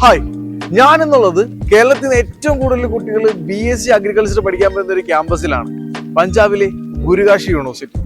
Hi, ഞാൻ എന്നുള്ളത് കേരളത്തിൽ നിന്ന് ഏറ്റവും കൂടുതൽ കുട്ടികൾ BSc അഗ്രികൾച്ചർ പഠിക്കാൻ പറ്റുന്ന ഒരു ക്യാമ്പസിലാണ്, പഞ്ചാബിലെ ഗുരുകാശി യൂണിവേഴ്സിറ്റി.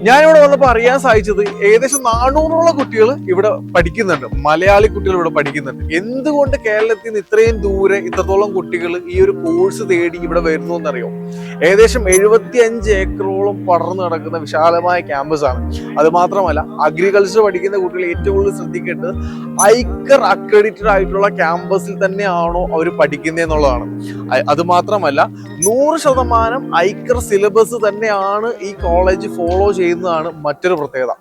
ഞാനിവിടെ വന്നപ്പോൾ അറിയാൻ സാധിച്ചത് ഏകദേശം 400ഓളം കുട്ടികൾ ഇവിടെ പഠിക്കുന്നുണ്ട്, മലയാളി കുട്ടികൾ ഇവിടെ പഠിക്കുന്നുണ്ട്. എന്തുകൊണ്ട് കേരളത്തിൽ നിന്ന് ഇത്രയും ദൂരെ ഇത്രത്തോളം കുട്ടികൾ ഈ ഒരു കോഴ്സ് തേടി ഇവിടെ വരുന്നു എന്നറിയോ? ഏകദേശം 75 ഏക്കറോളം പടർന്നു കിടക്കുന്ന വിശാലമായ ക്യാമ്പസ് ആണ്. അത് മാത്രമല്ല, അഗ്രികൾച്ചർ പഠിക്കുന്ന കുട്ടികൾ ഏറ്റവും കൂടുതൽ ശ്രദ്ധിക്കേണ്ടത് ഐക്കർ അക്രഡിറ്റഡ് ആയിട്ടുള്ള ക്യാമ്പസിൽ തന്നെയാണോ അവർ പഠിക്കുന്നത് എന്നുള്ളതാണ്. അത് മാത്രമല്ല, 100% ഐക്കർ സിലബസ് തന്നെയാണ് ഈ കോളേജ് ഫോളോ ചെയ്യുന്നതാണ് മറ്റൊരു പ്രത്യേകത.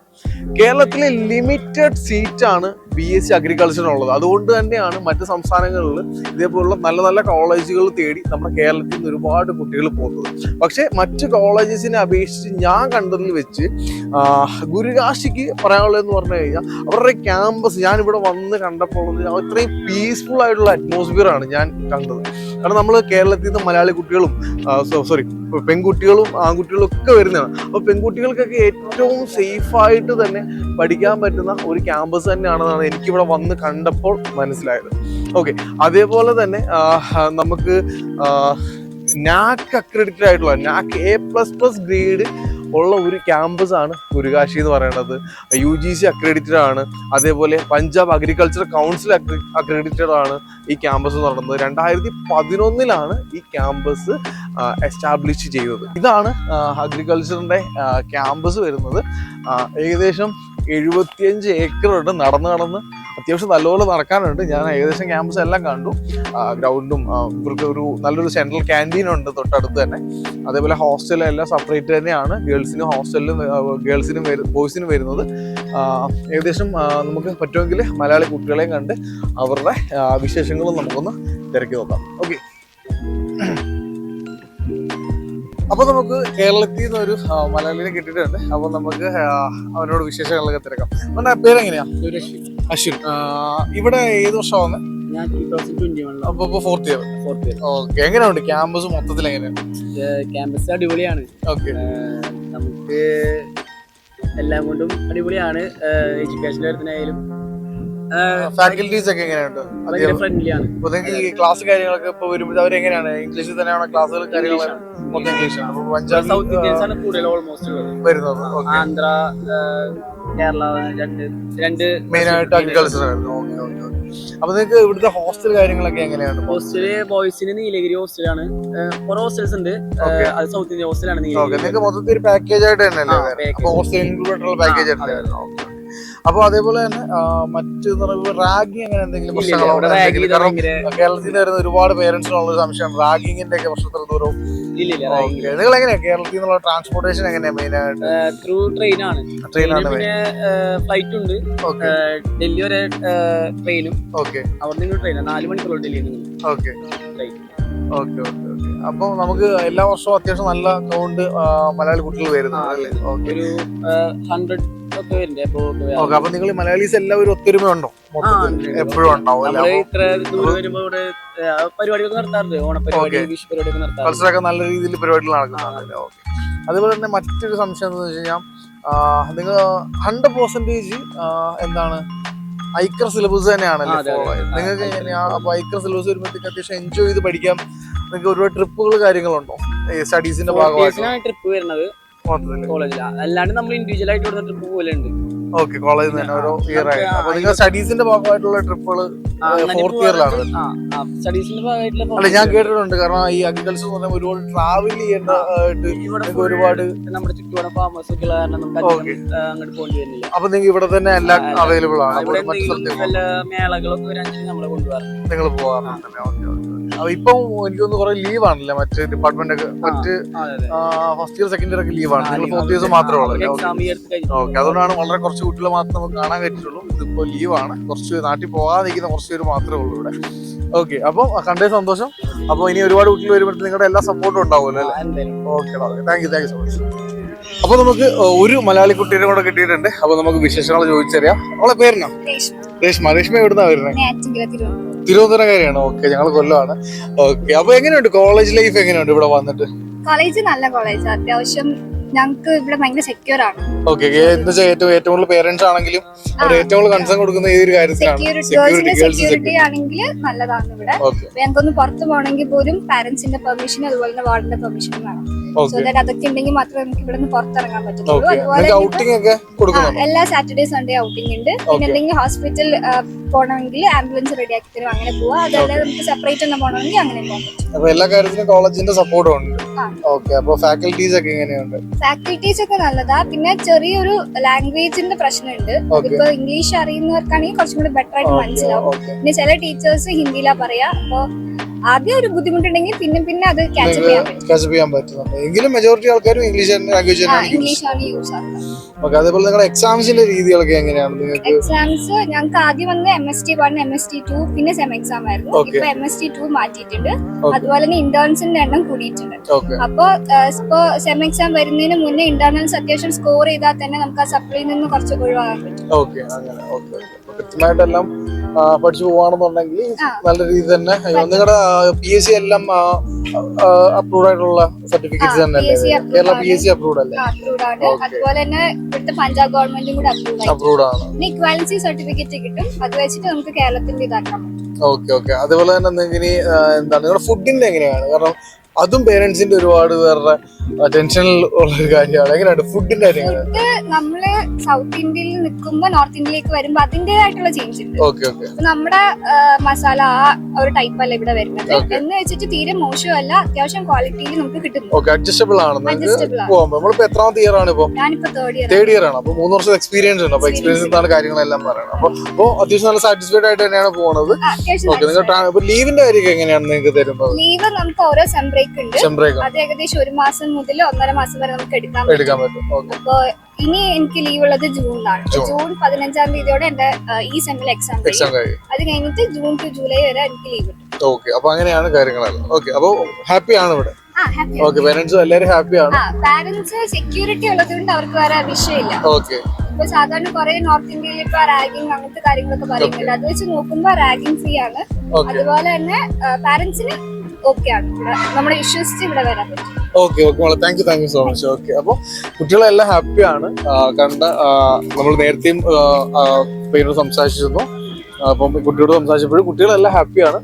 കേരളത്തിലെ ലിമിറ്റഡ് സീറ്റാണ് BSc അഗ്രികൾച്ചറിനുള്ളത്. അതുകൊണ്ട് തന്നെയാണ് മറ്റ് സംസ്ഥാനങ്ങളിൽ ഇതേപോലുള്ള നല്ല നല്ല കോളേജുകൾ തേടി നമ്മുടെ കേരളത്തിൽ നിന്ന് ഒരുപാട് കുട്ടികൾ പോകുന്നത്. പക്ഷെ മറ്റ് കോളേജസിനെ അപേക്ഷിച്ച് ഞാൻ കണ്ടതിൽ വെച്ച് ഗുരുകാശിക്ക് പറയാനുള്ളതെന്ന് പറഞ്ഞു കഴിഞ്ഞാൽ അവരുടെ ക്യാമ്പസ് ഞാനിവിടെ വന്ന് കണ്ടപ്പോൾ ഇത്രയും പീസ്ഫുൾ ആയിട്ടുള്ള അറ്റ്മോസ്ഫിയർ ആണ് ഞാൻ കണ്ടത്. കാരണം നമ്മൾ കേരളത്തിൽ നിന്ന് മലയാളി കുട്ടികളും പെൺകുട്ടികളും ആൺകുട്ടികളും ഒക്കെ വരുന്നതാണ്. അപ്പോൾ പെൺകുട്ടികൾക്കൊക്കെ ഏറ്റവും സേഫായിട്ട് തന്നെ പഠിക്കാൻ പറ്റുന്ന ഒരു ക്യാമ്പസ് തന്നെയാണെന്നാണ് എനിക്കിവിടെ വന്ന് കണ്ടപ്പോൾ മനസ്സിലായത്. ഓക്കെ, അതേപോലെ തന്നെ നമുക്ക് NAC അക്രഡിറ്റഡ് ആയിട്ടുള്ള NAC A++ ഗ്രേഡ് ഉള്ള ഒരു ക്യാമ്പസ് ആണ് ഗുരുകാശി എന്ന് പറയുന്നത്. UGC അക്രഡിറ്റഡ് ആണ്. അതേപോലെ പഞ്ചാബ് അഗ്രികൾച്ചർ കൗൺസിൽ അക്രഡിറ്റഡ് ആണ് ഈ ക്യാമ്പസ് എന്ന് പറയുന്നത്. 2011 ഈ ക്യാമ്പസ് എസ്റ്റാബ്ലിഷ് ചെയ്തത്. ഇതാണ് അഗ്രികൾച്ചറിന്റെ ക്യാമ്പസ് വരുന്നത്. ഏകദേശം 75 ഏക്കർ ഉണ്ട്. നടന്ന് അത്യാവശ്യം നല്ലപോലെ നടക്കാനുണ്ട്. ഞാൻ ഏകദേശം ക്യാമ്പസ് എല്ലാം കണ്ടു. ഗ്രൗണ്ടും ഇവർക്ക് ഒരു നല്ലൊരു സെൻട്രൽ ക്യാൻറ്റീൻ ഉണ്ട് തൊട്ടടുത്ത് തന്നെ. അതേപോലെ ഹോസ്റ്റലും എല്ലാം സെപ്പറേറ്റ് തന്നെയാണ്. ഗേൾസിനും ഹോസ്റ്റലിലും ഗേൾസിനും ബോയ്സിനും വരുന്നത്. ഏകദേശം നമുക്ക് പറ്റുമെങ്കിൽ മലയാളി കുട്ടികളെയും കണ്ട് അവരുടെ വിശേഷങ്ങളും നമുക്കൊന്ന് തിരക്കി നോക്കാം. ഓക്കെ, അപ്പൊ നമുക്ക് കേരളത്തിൽ നിന്ന് ഒരു മലയാളിനെ കിട്ടിയിട്ടുണ്ട്. അപ്പൊ നമുക്ക് അവനോട് വിശേഷങ്ങളൊക്കെ തിരക്കാം. അവന്റെ പേരെങ്ങനെയാ? അശ്വിൻ. ഇവിടെ ഏത് വർഷമാണ്? ഞാൻ 2021. അപ്പൊ ഫോർത്ത് ഇയർ. ഓക്കെ, എങ്ങനെയുണ്ട് ക്യാമ്പസ് മൊത്തത്തിൽ? എങ്ങനെയാണ് ക്യാമ്പസ്? അടിപൊളിയാണ്. ഓക്കെ, നമുക്ക് എല്ലാം കൊണ്ടും അടിപൊളിയാണ്. എഡ്യൂക്കേഷൻ കാര്യത്തിനായാലും ഫാക്കൽറ്റീസ് ഒക്കെ എങ്ങനെയുണ്ട്? ഫ്രണ്ട്ലി ആണ്. അപ്പൊ നിങ്ങൾക്ക് ഈ ക്ലാസ് കാര്യങ്ങളൊക്കെ ഇപ്പൊ വരുമ്പോൾ അവരെങ്ങനെയാണ്? ഇംഗ്ലീഷിൽ തന്നെയാണോ ക്ലാസ്സുകൾ കാര്യങ്ങൾ? മൊത്തം ഇംഗ്ലീഷാണ്. പഞ്ചാബ് സൗത്ത് ഇന്ത്യൻസ് ആണ് കൂടുതൽ ഓൾമോസ്റ്റ് വരുന്നത്. ആന്ധ്ര, കേരള രണ്ട് മെയിൻ ആയിട്ട് അഗ്രികൾച്ചർ ആയിരുന്നു. അപ്പൊ നിങ്ങൾക്ക് ഇവിടുത്തെ ഹോസ്റ്റൽ കാര്യങ്ങളൊക്കെ എങ്ങനെയാണ്? ഹോസ്റ്റല് ബോയ്സിന് നീലഗിരി ഹോസ്റ്റലാണ്. കുറെ ഹോസ്റ്റൽസ് ഉണ്ട്. അത് സൗത്ത് ഇന്ത്യൻ ഹോസ്റ്റലാണ്. നിങ്ങൾക്ക് മൊത്തത്തിൽ ഒരു പാക്കേജ് ആയിട്ട് തന്നെയല്ലേ? ഹോസ്റ്റൽ ഇൻക്ലൂഡ് ആയിട്ടുള്ള പാക്കേജ് ആയിട്ടായിരുന്നു. അപ്പൊ അതേപോലെ തന്നെ മറ്റു റാഗിങ് അങ്ങനെ എന്തെങ്കിലും പ്രശ്നങ്ങളോ? കാരണം കേരളത്തിൽ നിന്ന് വരുന്ന ഒരുപാട് പേരൻസിനുള്ള ഒരു സംശയം, റാഗിങ്ങിന്റെ ഒക്കെ പ്രശ്നത്തിൽ ദൂരവും. നിങ്ങൾ എങ്ങനെയാ കേരളത്തിൽ നിന്നുള്ള ട്രാൻസ്പോർട്ടേഷൻ എങ്ങനെയാ? മെയിൻ ആയിട്ട് ത്രൂ ട്രെയിനാണ്. പിന്നെ ഫ്ലൈറ്റ് ഉണ്ട്. ഡൽഹി വരെ ട്രെയിനും. ഓക്കെ, അവിടെ നിങ്ങൾ ട്രെയിനാണ് 4 മണിക്കൂർ Delhi. Okay okay okay okay. അപ്പൊ നമുക്ക് എല്ലാ വർഷവും അത്യാവശ്യം നല്ല കൗണ്ട് മലയാളി കുട്ടികൾ വരുന്നത് അല്ലേ? ഒരു 100 ഒക്കെ വരുന്നുണ്ട്. അപ്പൊ നിങ്ങൾ മലയാളീസ് എല്ലാവരും ഒത്തൊരുമ ഉണ്ടോ? എപ്പോഴും ഉണ്ടാവും. ഇത്ര ദൂരം വരുമ്പോ ഇവിടെ പരിപാടികളൊക്കെ നടത്താറുണ്ട്. ഓണപരിപാടി, വിഷു പരിപാടിയൊക്കെ നടത്താറുണ്ട്. കൾച്ചറൊക്കെ നല്ല രീതിയിൽ പരിപാടികൾ നടക്കുന്നുണ്ട്. ഓക്കെ. അതേപോലെ തന്നെ മറ്റൊരു സംശയം എന്താണെന്ന് വെച്ച് കഴിഞ്ഞാൽ, നിങ്ങൾ 100% എന്താണ് ഐക്കർ സിലബസ് തന്നെയാണല്ലോ നിങ്ങൾക്ക്? എങ്ങനെയാ അപ്പൊ ഐക്കർ സിലബസ് വരുമ്പോഴത്തേക്ക് അത്യാവശ്യം എൻജോയ് ചെയ്ത് പഠിക്കാം? നിങ്ങൾക്ക് ഒരുപാട് ട്രിപ്പുകൾ കാര്യങ്ങളുണ്ടോ സ്റ്റഡീസിന്റെ ഭാഗമായിട്ട്? ട്രിപ്പ് വരുന്നത് കോളേജിലാണ്, അല്ലാണ്ട് നമ്മൾ ഇൻഡിവിജ്വൽ ആയിട്ട് കൊടുത്ത ട്രിപ്പ് പോലെ ഉണ്ട്. ഓക്കെ, കോളേജിൽ തന്നെ ഓരോ ഇയർ ആയിട്ട്. അപ്പൊ നിങ്ങൾ സ്റ്റഡീസിന്റെ ഭാഗമായിട്ടുള്ള ട്രിപ്പുകൾ ഫോർത്ത് ഇയറിലാണ്? സ്റ്റഡീസിന്റെ ഭാഗമായിട്ടുള്ള അല്ല, ഞാൻ കേട്ടിട്ടുണ്ട്. കാരണം ഈ അഗ്രികൾച്ചർ എന്ന് പറഞ്ഞാൽ ഒരുപാട് ട്രാവൽ ചെയ്യേണ്ടതായിട്ട് ഒരുപാട് നമ്മുടെ ചുറ്റുപാട് ഫാമേഴ്സ് ഒക്കെ കാരണം നമുക്ക് അങ്ങോട്ട് പോകേണ്ടി വരുന്നില്ല. അപ്പൊ നിങ്ങൾ ഇവിടെ തന്നെ എല്ലാം അവൈലബിൾ ആണ്? മേളകളൊക്കെ വരാണെങ്കിൽ നമ്മളെ കൊണ്ടുപോകാറുണ്ട്. നിങ്ങൾ പോകാറുണ്ടല്ലേ? ഓക്കെ. ഇപ്പൊ എനിക്കൊന്ന് കുറെ ലീവ് ആണല്ലേ മറ്റ് ഡിപ്പാർട്ട്മെന്റ് ഒക്കെ? മറ്റ് ഫസ്റ്റ് ഇയർ സെക്കൻഡ് ഇയർ ഒക്കെ ലീവാണ്. നിങ്ങൾ ഫോർത്ത് ഇയേഴ്സ് മാത്രമേ ഉള്ളൂ? ഓക്കെ, അതുകൊണ്ടാണ് വളരെ കുറച്ച് കുട്ടികളെ മാത്രം നമുക്ക് കാണാൻ പറ്റിയിട്ടുള്ളൂ. ഇതിപ്പോ ലീവാണ്. കുറച്ച് നാട്ടിൽ പോകാതിരിക്കുന്ന കുറച്ച് പേര് മാത്രമേ ഉള്ളൂ ഇവിടെ. ഓക്കെ, അപ്പൊ കണ്ടേ സന്തോഷം. അപ്പൊ ഇനി ഒരുപാട് കുട്ടികൾ വരുമ്പോഴത്തേക്ക് നിങ്ങളുടെ എല്ലാ സപ്പോർട്ടും ഉണ്ടാവുമല്ലോ അല്ലേ? Okay, thank you so much. അപ്പൊ നമുക്ക് ഒരു മലയാളി കുട്ടീനെ കൂടെ കിട്ടിയിട്ടുണ്ട്. അപ്പൊ നമുക്ക് വിശേഷങ്ങൾ ചോദിച്ചറിയാം. അവളെ പേരെന്നാ? രേഷ്മ. രേഷ്മ എവിടുന്നാ വരുന്നത്? തിരുവനന്തപുരംകാരിയാണ്. ഓക്കെ, ഞങ്ങൾ കൊല്ലമാണ്. ഓക്കെ, അപ്പൊ എങ്ങനെയുണ്ട് കോളേജ് ലൈഫ്? എങ്ങനെയുണ്ട് ഇവിടെ വന്നിട്ട്? കോളേജ് നല്ല കോളേജ്, അത്യാവശ്യം ഞങ്ങൾക്ക് ഇവിടെ ഭയങ്കര സെക്യൂർ ആണ്. ഓക്കെ, ഏറ്റവും കൂടുതൽ പേരൻസ് ആണെങ്കിലും അവർ ഏറ്റവും കൂടുതൽ കൺസേൺ കൊടുക്കുന്ന ഏതൊരു കാര്യത്തിലാണ്? സെക്യൂരിറ്റി ആണെങ്കിൽ നല്ലതാണ് ഇവിടെ. ഞങ്ങൾക്കൊന്ന് പുറത്ത് പോകണമെങ്കിൽ പോലും പാരന്റ്സിന്റെ പെർമിഷൻ അതുപോലെ തന്നെ വാർഡിന്റെ പെർമിഷൻ വേണം. സോ ദാറ്റ് അതൊക്കെ ഉണ്ടെങ്കിൽ മാത്രമേ നമുക്ക് ഇവിടെ നിന്ന് പുറത്തിറങ്ങാൻ പറ്റുള്ളൂ. അതുപോലെ എല്ലാ സാറ്റർഡേ സൺഡേ ഔട്ടിംഗ് ഉണ്ട്. പിന്നെ എന്തെങ്കിലും ഹോസ്പിറ്റൽ പോകണമെങ്കിൽ ആംബുലൻസ് റെഡിയാക്കി തരും, അങ്ങനെ പോവാം. അതല്ലാതെ നമുക്ക് സെപ്പറേറ്റ് തന്നെ പോകണമെങ്കിൽ അങ്ങനെ പോകാം. അപ്പൊ എല്ലാ കാര്യത്തിനും കോളേജിന്റെ സപ്പോർട്ടും ഉണ്ട്. ഓക്കെ, അപ്പൊ ഫാക്കൽറ്റീസ് ഒക്കെ എങ്ങനെയുണ്ട്? ഫാക്കൽറ്റീസ് ഒക്കെ നല്ലതാ. പിന്നെ ചെറിയൊരു ലാംഗ്വേജിന്റെ പ്രശ്നമുണ്ട്. ഇപ്പൊ ഇംഗ്ലീഷ് അറിയുന്നവർക്കാണെങ്കിൽ കുറച്ചും കൂടി ബെറ്റർ ആയിട്ട് മനസ്സിലാവും. പിന്നെ ചില ടീച്ചേഴ്സ് ഹിന്ദിയിലാ പറയാ. അപ്പൊ ആദ്യം ഒരു ബുദ്ധിമുട്ടുണ്ടെങ്കിൽ പിന്നെ അത് ക്യാച്ച് ചെയ്യാൻ പറ്റും. എങ്കിലും മെജോറിറ്റി ആൾക്കാരും ഇംഗ്ലീഷാണ് യൂസ് ആക്കുന്നത്. അതേപോലെ നിങ്ങളുടെ എക്സാംസിന്റെ രീതികളൊക്കെ എങ്ങനെയാണ് നിങ്ങൾക്ക്? എക്സാംസ് ഞങ്ങൾക്ക് ആദ്യം വന്ന് MST1, MST2 പിന്നെ സെം എക്സാം ആയിരുന്നു. ഇപ്പൊ MST2 മാറ്റിയിട്ടുണ്ട്. അതുപോലെ തന്നെ ഇന്റേൺസിന്റെ എണ്ണം കൂടിയിട്ടുണ്ട്. അപ്പൊ ഇപ്പൊ സെം എക്സാം വരുന്നതിന് മുന്നേ ഇന്റേണൽസ് അത്യാവശ്യം സ്കോർ ചെയ്താൽ തന്നെ നമുക്ക് ആ സപ്ലിയിൽ നിന്ന് കുറച്ച് ഒഴിവാക്കാൻ പറ്റും. കൃത്യമായിട്ടെല്ലാം പഠിച്ചു പോവാണെന്നുണ്ടെങ്കിൽ നല്ല രീതി തന്നെ. നിങ്ങളുടെ PSC എല്ലാം അപ്രൂവ്ഡ് ആയിട്ടുള്ള സർട്ടിഫിക്കറ്റ്സ് തന്നെ കേരള PSC അപ്രൂവ്ഡ് അല്ലേ? അതുപോലെ തന്നെ ഇവിടുത്തെ പഞ്ചാബ് ഗവൺമെന്റും കൂടെ അപ്രൂവ്ഡ് ആണ്. ഇക്വാലിറ്റി സർട്ടിഫിക്കറ്റ് കിട്ടും. അത് വെച്ചിട്ട് നമുക്ക് കേരളത്തിന്റെ ഇതാക്കാൻ പറ്റും. ഓക്കെ. അതുപോലെ തന്നെ ഇനി എന്താണ് നിങ്ങളുടെ ഫുഡിന്റെ എങ്ങനെയാണ്? കാരണം അതും പേരൻസിന്റെ ഒരുപാട് പേരുടെ ടെൻഷനിൽ ഉള്ള ഒരു കാര്യമാണ്. എങ്ങനെയാണ് ഫുഡിന്റെ കാര്യങ്ങൾ? നമ്മള് സൗത്ത് ഇന്ത്യയിൽ നിൽക്കുമ്പോ നോർത്ത് ഇന്ത്യയിലേക്ക് വരുമ്പോ അതിന്റേതായിട്ടുള്ള ചേഞ്ച് ഉണ്ട്. നമ്മുടെ മസാല ആ ഒരു ടൈപ്പ് അല്ല ഇവിടെ വരുന്നത്. എന്ന് വെച്ചിട്ട് തീരെ മോശമല്ല, അത്യാവശ്യം ക്വാളിറ്റിയിൽ നമുക്ക് കിട്ടുന്നു. അഡ്ജസ്റ്റബിൾ ആണ്. നമ്മളിപ്പോ എത്രാമത്തെ ഇയർ ആണ്? ഇപ്പൊ ഞാനിപ്പോ തേർഡ് ഇയർ ആണ്. അപ്പൊ 3 വർഷം എക്സ്പീരിയൻസ് ഉണ്ട്. അപ്പൊ എക്സ്പീരിയൻസ് എന്താണ് കാര്യങ്ങളെല്ലാം പറയണം. അപ്പൊ അത്യാവശ്യം നല്ല സാറ്റിസ്ഫൈഡ് ആയിട്ട് തന്നെയാണ് പോകുന്നത്. നിങ്ങൾ ലീവിന്റെ കാര്യം എങ്ങനെയാണ് നിങ്ങൾക്ക് തരുന്നത്? ലീവ് നമുക്ക് ഓരോ സെം ബ്രേക്ക് ഉണ്ട്. അത് ഏകദേശം 1 മാസം മുതൽ 1.5 മാസം വരെ നമുക്ക് എടുക്കാൻ പറ്റും. അപ്പൊ ഇനി എനിക്ക് ലീവ് ഉള്ളത് ജൂണിലാണ്. ജൂൺ 15-ാം തീയതിയോടെ എന്റെ ഈ സെമ്മിൽ എക്സാം കഴിയും. അത് കഴിഞ്ഞിട്ട് ജൂൺ ടു ജൂലൈ വരെ എനിക്ക് ലീവ് കിട്ടും. ഓക്കെ, അപ്പൊ അങ്ങനെയാണ് കാര്യങ്ങളെല്ലാം. ഓക്കെ, അപ്പൊ ഹാപ്പി ആണ് ഇവിടെ? ഓക്കെ, പേരന്റ്സും എല്ലാവരും ഹാപ്പിയാണ്. പാരന്റ്സ് സെക്യൂരിറ്റി ഉള്ളത് കൊണ്ട് അവർക്ക് വേറെ വിഷയമില്ല. ഓക്കെ, ഇപ്പൊ സാധാരണ കുറെ നോർത്ത് ഇന്ത്യയിൽ ഇപ്പൊ റാഗിങ് അങ്ങനത്തെ കാര്യങ്ങളൊക്കെ പറയുന്നുണ്ട്. അത് വെച്ച് നോക്കുമ്പോ റാഗിങ് ഫ്രീ ആണ്. അതുപോലെ തന്നെ പാരന്റ്സിന് ഓക്കെ ആണ്. നമ്മുടെ വിശ്വസിച്ച് ഇവിടെ വരാൻ പറ്റും. Okay, thank you so much. Okay, അപ്പൊ കുട്ടികളെല്ലാം ഹാപ്പിയാണ്. നമ്മൾ നേരത്തെയും പേരോട് സംസാരിച്ചിരുന്നു. അപ്പം കുട്ടിയോട് സംസാരിച്ചപ്പോഴും കുട്ടികളെല്ലാം ഹാപ്പിയാണ്.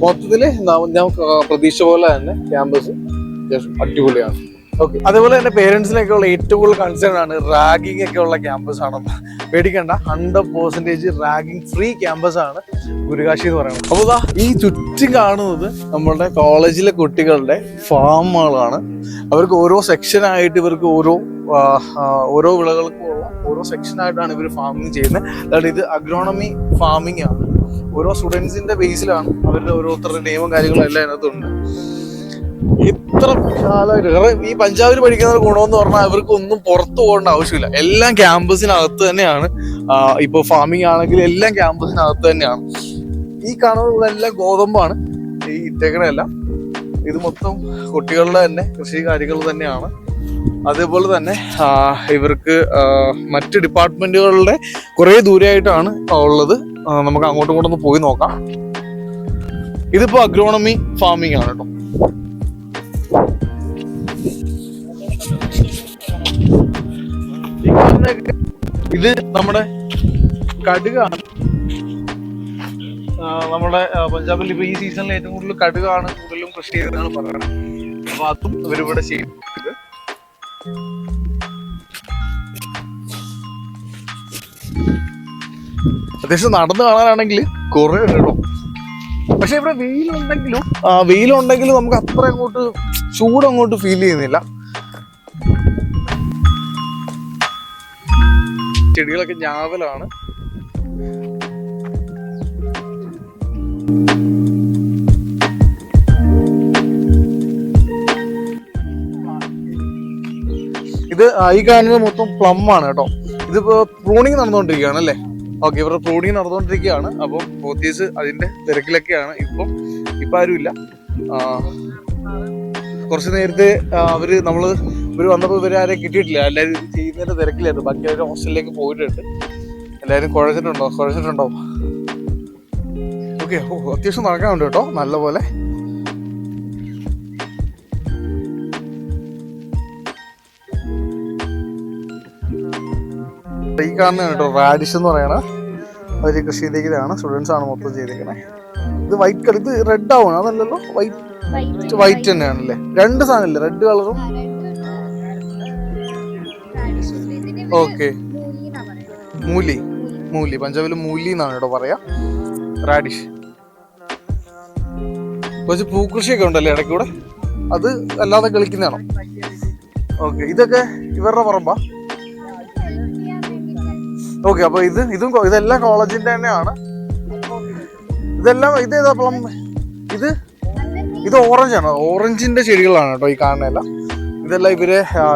മൊത്തത്തില് ഞാൻ പ്രതീക്ഷ പോലെ തന്നെ ക്യാമ്പസ് അടിപൊളിയാണ്. ഓക്കെ, അതേപോലെ തന്നെ പേരൻസിനൊക്കെ ഉള്ള ഏറ്റവും കൂടുതൽ കൺസേൺ ആണ് റാഗിങ് ഒക്കെ ഉള്ള ക്യാമ്പസ് ആണെന്ന്. പേടിക്കണ്ട, 100% റാഗിങ് ഫ്രീ ക്യാമ്പസ് ആണ് ഗുരുകാശി എന്ന് പറയുന്നത്. അപ്പോൾ ഈ ചുറ്റും കാണുന്നത് നമ്മളുടെ കോളേജിലെ കുട്ടികളുടെ ഫാമുകളാണ്. അവർക്ക് ഓരോ സെക്ഷനായിട്ട് ഇവർക്ക് ഓരോ വിളകൾക്കുള്ള ഓരോ സെക്ഷനായിട്ടാണ് ഇവർ ഫാമിങ് ചെയ്യുന്നത്. അതായത് ഇത് അഗ്രോണമി ഫാമിംഗ് ആണ്. ഓരോ സ്റ്റുഡൻസിന്റെ ബേസിലാണ് അവരുടെ ഓരോരുത്തരുടെ നിയമവും കാര്യങ്ങളും എല്ലാം അതിനകത്തുണ്ട്. ഇത്ര കാലമായിട്ട് ഈ പഞ്ചാബിൽ പഠിക്കുന്ന ഗുണമെന്ന് പറഞ്ഞാൽ അവർക്ക് ഒന്നും പുറത്തു പോകേണ്ട ആവശ്യമില്ല. എല്ലാം ക്യാമ്പസിനകത്ത് തന്നെയാണ്. ഇപ്പൊ ഫാമിംഗ് ആണെങ്കിൽ എല്ലാം ക്യാമ്പസിനകത്ത് തന്നെയാണ്. ഈ കാണുന്നതെല്ലാം ഗോതമ്പാണ്. ഈ ഇട്ടേക്കണെല്ലാം ഇത് മൊത്തം കുട്ടികളുടെ തന്നെ കൃഷി കാര്യങ്ങൾ തന്നെയാണ്. അതേപോലെ തന്നെ ഇവർക്ക് മറ്റ് ഡിപ്പാർട്ട്മെന്റുകളുടെ കുറെ ദൂരെയായിട്ടാണ് ഉള്ളത്. നമുക്ക് അങ്ങോട്ടും ഇങ്ങോട്ടൊന്ന് പോയി നോക്കാം. ഇതിപ്പോ അഗ്രോണമി ഫാമിംഗ് ആണ് കേട്ടോ. ഇത് നമ്മുടെ കടുകാണ്. നമ്മുടെ പഞ്ചാബിൽ ഇപ്പൊ ഈ സീസണിൽ ഏറ്റവും കൂടുതൽ കടുകാണ് കൂടുതലും കൃഷി ചെയ്തതാണ് പറയുന്നത്. അപ്പൊ അതും ഇവരിവിടെ ചെയ്യുന്നത്. അത്യാവശ്യം നടന്നു കാണാനാണെങ്കിൽ കുറെ കേട്ടോ. പക്ഷെ ഇവിടെ വെയിലുണ്ടെങ്കിലും നമുക്ക് അത്ര അങ്ങോട്ട് ചൂടങ്ങോട്ട് ഫീൽ ചെയ്യുന്നില്ല. ചെടികളൊക്കെ ഞാവലാണ്. ഇത് ഈ കാണുന്നത് മൊത്തം പ്ലം ആണ് കേട്ടോ. ഇതിപ്പോ പ്രൂണിങ് നടന്നുകൊണ്ടിരിക്കുകയാണ് അല്ലേ? ഓക്കെ, ഇവരുടെ പ്രൂണിങ് നടന്നുകൊണ്ടിരിക്കുകയാണ്. അപ്പം പോത്തീസ് അതിന്റെ തിരക്കിലൊക്കെയാണ്. ഇപ്പം ആരുമില്ല. കുറച്ച് നേരത്തെ ഇവര് വന്നപ്പോൾ ഇവരെ ആരെയും കിട്ടിയിട്ടില്ല. എല്ലാവരും ഇത് ചെയ്യുന്നതിന്റെ തിരക്കിലായിരുന്നു. ബാക്കി അവർ ഹോസ്റ്റലിലേക്ക് പോയിട്ടുണ്ട്. എല്ലാവരും കുഴച്ചിട്ടുണ്ടോ? ഓക്കെ, അത്യാവശ്യം നടക്കാനുണ്ട് കേട്ടോ, നല്ലപോലെ. ഈ കാണുന്നതാണ് കേട്ടോ റാഡിഷ് എന്ന് പറയണ ഒരു കൃഷി ചെയ്തേക്കുന്നതാണ്. സ്റ്റുഡൻസ് ആണ് മൊത്തം ചെയ്തേക്കണേ. ഇത് വൈറ്റ് കളർ, ഇത് റെഡ് ആവണം അതല്ലല്ലോ, വൈറ്റ് തന്നെയാണല്ലേ. രണ്ട് സാധനമല്ലേ, റെഡ് കളറും. ഓക്കെ, മൂലി പഞ്ചാബില് മൂലി എന്നാണ് കേട്ടോ പറയാ. റാഡിഷ് കുറച്ച് പൂക്കൃഷിയൊക്കെ ഉണ്ടല്ലേ ഇടയ്ക്കൂടെ, അത് അല്ലാതെ കളിക്കുന്നതാണോ? ഓക്കെ, ഇതൊക്കെ ഇവരുടെ പറമ്പാ. ഓക്കെ, അപ്പൊ ഇതെല്ലാം കോളേജിന്റെ തന്നെയാണ്. ഇതേതാ പ്ലം? ഇത് ഓറഞ്ചാണ്, ഓറഞ്ചിന്റെ ചെടികളാണ് കേട്ടോ ഈ കാണുന്നതെല്ലാം. ഇതെല്ലാം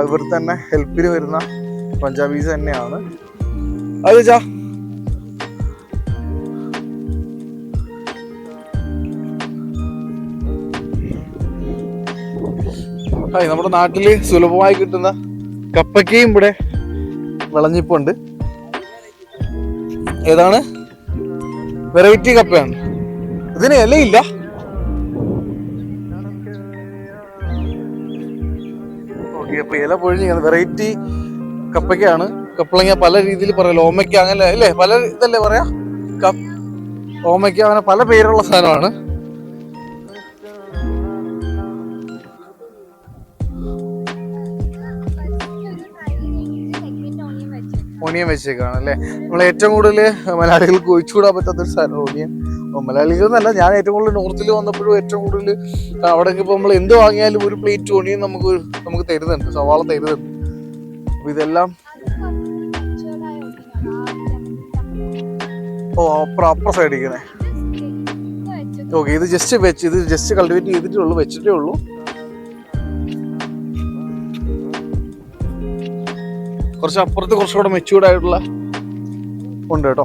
ഇവർ തന്നെ ഹെൽപ്പിന് വരുന്ന പഞ്ചാബീസ് തന്നെയാണ്. അത് ചാ നമ്മുടെ നാട്ടില് സുലഭമായി കിട്ടുന്ന കപ്പയ്ക്കയും ഇവിടെ വിളഞ്ഞിപ്പുണ്ട്. ഏതാണ്? വെറൈറ്റി കപ്പയാണ്. ഇതിന് ഇലയില്ല. ഓക്കെ, അപ്പൊ ഇല പൊഴിഞ്ഞ വെറൈറ്റി കപ്പയ്ക്കാണ്. കപ്പളങ്ങ പല രീതിയിൽ പറയല്ലോ, ഓമയ്ക്ക അങ്ങനെ അല്ലേ, പല ഇതല്ലേ പറയാ, ഓമയ്ക്ക അങ്ങനെ പല പേരുള്ള സാധനമാണ്. ഓണിയൻ വെച്ചേക്കാണ് അല്ലേ. നമ്മൾ ഏറ്റവും കൂടുതൽ മലയാളികൾക്ക് ഒഴിച്ചുകൂടാൻ പറ്റാത്തൊരു സാധനം ഓണിയൻ. മലയാളികൾ എന്നല്ല, ഞാൻ ഏറ്റവും കൂടുതൽ നോർത്തിൽ വന്നപ്പോഴും ഏറ്റവും കൂടുതൽ അവിടേക്ക് ഇപ്പോൾ നമ്മൾ എന്ത് വാങ്ങിയാലും ഒരു പ്ലേറ്റ് ഓണിയൻ നമുക്ക് തരുന്നുണ്ട്, സവാള തരുന്നുണ്ട്. അപ്പൊ ഇതെല്ലാം അപ്പുറ സൈഡിക്കണേ. ഓക്കെ, ഇത് ജസ്റ്റ് കൾട്ടിവേറ്റ് വെച്ചിട്ടേ ഉള്ളൂ. കുറച്ച് അപ്പുറത്ത് കുറച്ചുകൂടെ മെച്യൂർഡ് ആയിട്ടുള്ള ഉണ്ട് കേട്ടോ.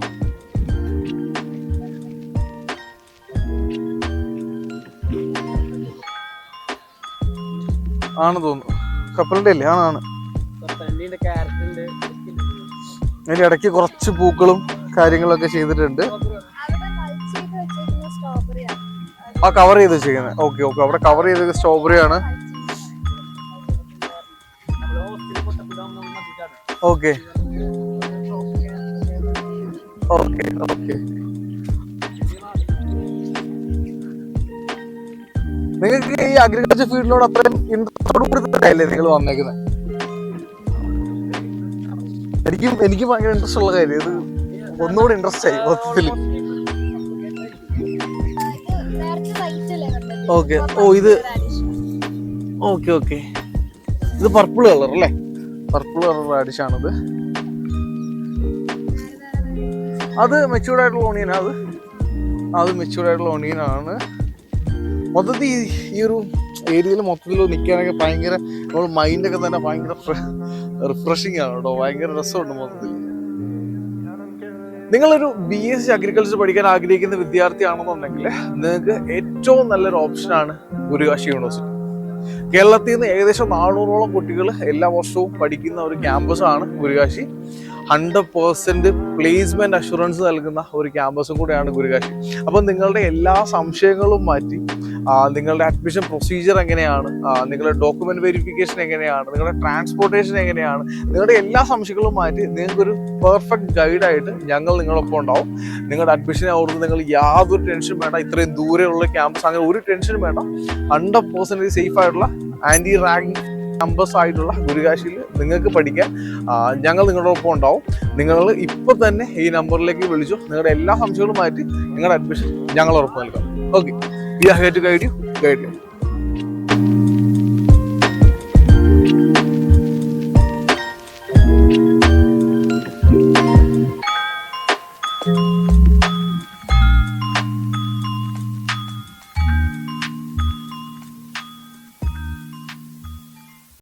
ആണ് തോന്നുന്നു, കപ്പലിന്റെ അല്ലേ? ആണ്. അതിന്റെ ഇടയ്ക്ക് കുറച്ച് പൂക്കളും കാര്യങ്ങളൊക്കെ ചെയ്തിട്ടുണ്ട്. ആ കവർ ചെയ്ത് വെച്ചിരിക്കുന്നത്. ഓക്കെ, അവിടെ കവർ ചെയ്ത സ്ട്രോബെറി ആണ്. ഓക്കെ, നിങ്ങൾക്ക് ഈ അഗ്രികൾച്ചർ ഫീൽഡിനോട് അത്രയും ഇൻട്രസ്റ്റ് അല്ലേ നിങ്ങൾ വന്നേക്കുന്നത്? എനിക്ക് ഭയങ്കര ഇൻട്രസ്റ്റ് ഉള്ള കാര്യം ഇത്. ഒന്നുകൂടി ഇൻട്രസ്റ്റ് ആയി മൊത്തത്തില്. ഓക്കെ, ഇത് പർപ്പിൾ കളർ അല്ലേ? പർപ്പിൾ കളർ റാഡിഷ് ആണത്. അത് മെച്യൂർഡ് ആയിട്ടുള്ള ഓണിയൻ. അത് മെച്യൂർഡ് ആയിട്ടുള്ള ഓണിയൻ ആണ്. മൊത്തത്തിൽ ഈ ഒരു ഏരിയയിൽ മൊത്തത്തിൽ നിൽക്കാനൊക്കെ ഭയങ്കര, നമ്മുടെ മൈൻഡൊക്കെ തന്നെ ഭയങ്കര റിഫ്രഷിങ് ആണ് കേട്ടോ. ഭയങ്കര രസമുണ്ട് മൊത്തത്തിൽ. നിങ്ങളൊരു BSc അഗ്രികൾച്ചർ പഠിക്കാൻ ആഗ്രഹിക്കുന്ന വിദ്യാർത്ഥിയാണെന്നുണ്ടെങ്കിൽ നിങ്ങൾക്ക് ഏറ്റവും നല്ലൊരു ഓപ്ഷനാണ് ഗുരുകാശി യൂണിവേഴ്സിറ്റി. കേരളത്തിൽ നിന്ന് ഏകദേശം 400ഓളം കുട്ടികൾ എല്ലാ വർഷവും പഠിക്കുന്ന ഒരു ക്യാമ്പസാണ് ഗുരുകാശി. 100% പ്ലേസ്മെന്റ് അഷുറൻസ് നൽകുന്ന ഒരു ക്യാമ്പസും കൂടെയാണ് ഗുരുകാശി. അപ്പം നിങ്ങളുടെ എല്ലാ സംശയങ്ങളും മാറ്റി നിങ്ങളുടെ അഡ്മിഷൻ പ്രൊസീജിയർ എങ്ങനെയാണ്, നിങ്ങളുടെ ഡോക്യുമെന്റ് വെരിഫിക്കേഷൻ എങ്ങനെയാണ്, നിങ്ങളുടെ ട്രാൻസ്പോർട്ടേഷൻ എങ്ങനെയാണ്, നിങ്ങളുടെ എല്ലാ സംശയങ്ങളും മാറ്റി നിങ്ങൾക്കൊരു പെർഫെക്റ്റ് ഗൈഡായിട്ട് ഞങ്ങൾ നിങ്ങളൊപ്പം ഉണ്ടാവും. നിങ്ങളുടെ അഡ്മിഷനെ ഓർത്ത് നിങ്ങൾ യാതൊരു ടെൻഷൻ വേണ്ട. ഇത്രയും ദൂരെയുള്ള ക്യാമ്പസ്, അങ്ങനെ ഒരു ടെൻഷനും വേണ്ട. 100% സേഫ് ആയിട്ടുള്ള ആന്റി റാഗിങ് ക്യാമ്പസ് ആയിട്ടുള്ള ഗുരുകാശിയിൽ നിങ്ങൾക്ക് പഠിക്കാൻ ഞങ്ങൾ നിങ്ങളോടൊപ്പം ഉണ്ടാവും. നിങ്ങൾ ഇപ്പോൾ തന്നെ ഈ നമ്പറിലേക്ക് വിളിച്ചു നിങ്ങളുടെ എല്ലാ സംശയങ്ങളും മാറ്റി നിങ്ങളുടെ അഡ്മിഷൻ ഞങ്ങൾ ഉറപ്പ് നൽകാം. Okay, we are here to guide you.